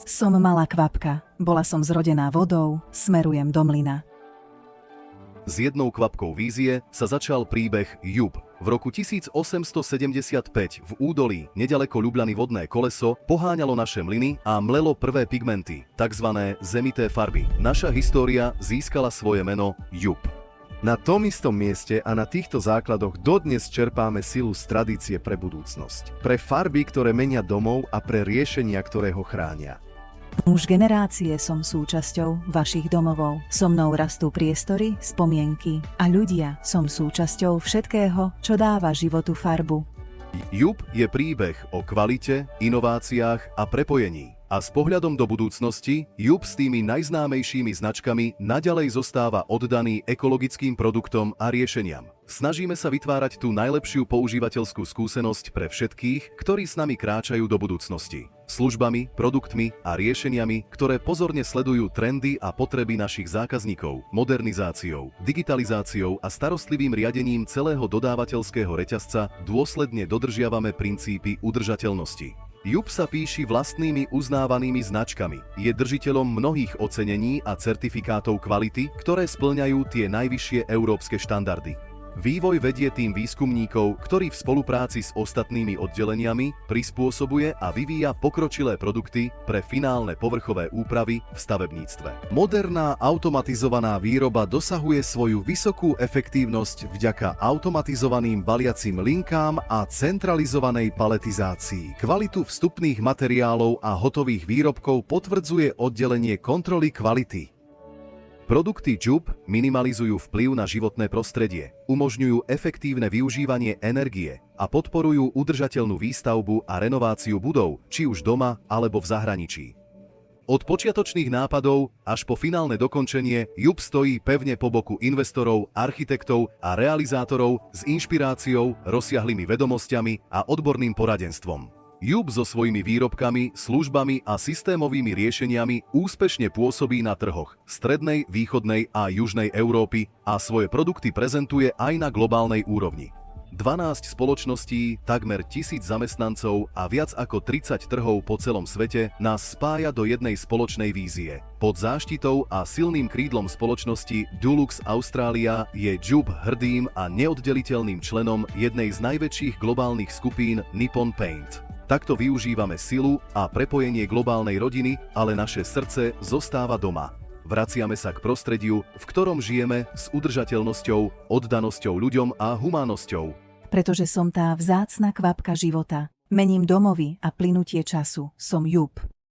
Som malá kvapka, bola som zrodená vodou, smerujem do mlyna. S jednou kvapkou vízie sa začal príbeh Jub. V roku 1875 v údolí nedaleko Ľubľany vodné koleso poháňalo naše mlyny a mlelo prvé pigmenty, tzv. Zemité farby. Naša história získala svoje meno Jub. Na tom istom mieste a na týchto základoch dodnes čerpáme silu z tradície pre budúcnosť. Pre farby, ktoré menia domov a pre riešenia, ktoré ho chránia. Už generácie som súčasťou vašich domovov. So mnou rastú priestory, spomienky a ľudia. Som súčasťou všetkého, čo dáva životu farbu. Jub je príbeh o kvalite, inováciách a prepojení. A s pohľadom do budúcnosti, Jub s tými najznámejšími značkami naďalej zostáva oddaný ekologickým produktom a riešeniam. Snažíme sa vytvárať tú najlepšiu používateľskú skúsenosť pre všetkých, ktorí s nami kráčajú do budúcnosti. Službami, produktmi a riešeniami, ktoré pozorne sledujú trendy a potreby našich zákazníkov, modernizáciou, digitalizáciou a starostlivým riadením celého dodávateľského reťazca dôsledne dodržiavame princípy udržateľnosti. Jub sa píši vlastnými uznávanými značkami. Je držiteľom mnohých ocenení a certifikátov kvality, ktoré spĺňajú tie najvyššie európske štandardy. Vývoj vedie tým výskumníkov, ktorí v spolupráci s ostatnými oddeleniami prispôsobuje a vyvíja pokročilé produkty pre finálne povrchové úpravy v stavebníctve. Moderná automatizovaná výroba dosahuje svoju vysokú efektívnosť vďaka automatizovaným baliacim linkám a centralizovanej paletizácii. Kvalitu vstupných materiálov a hotových výrobkov potvrdzuje oddelenie kontroly kvality. Produkty Jub minimalizujú vplyv na životné prostredie, umožňujú efektívne využívanie energie a podporujú udržateľnú výstavbu a renováciu budov, či už doma alebo v zahraničí. Od počiatočných nápadov až po finálne dokončenie Jub stojí pevne po boku investorov, architektov a realizátorov s inšpiráciou, rozsiahlými vedomosťami a odborným poradenstvom. Jub so svojimi výrobkami, službami a systémovými riešeniami úspešne pôsobí na trhoch strednej, východnej a južnej Európy a svoje produkty prezentuje aj na globálnej úrovni. 12 spoločností, takmer 1000 zamestnancov a viac ako 30 trhov po celom svete nás spája do jednej spoločnej vízie. Pod záštitou a silným krídlom spoločnosti Dulux Australia je Jub hrdým a neoddeliteľným členom jednej z najväčších globálnych skupín Nippon Paint. Takto využívame silu a prepojenie globálnej rodiny, ale naše srdce zostáva doma. Vraciame sa k prostrediu, v ktorom žijeme, s udržateľnosťou, oddanosťou ľuďom a humánosťou. Pretože som tá vzácna kvapka života. Mením domovy a plynutie času. Som Jub.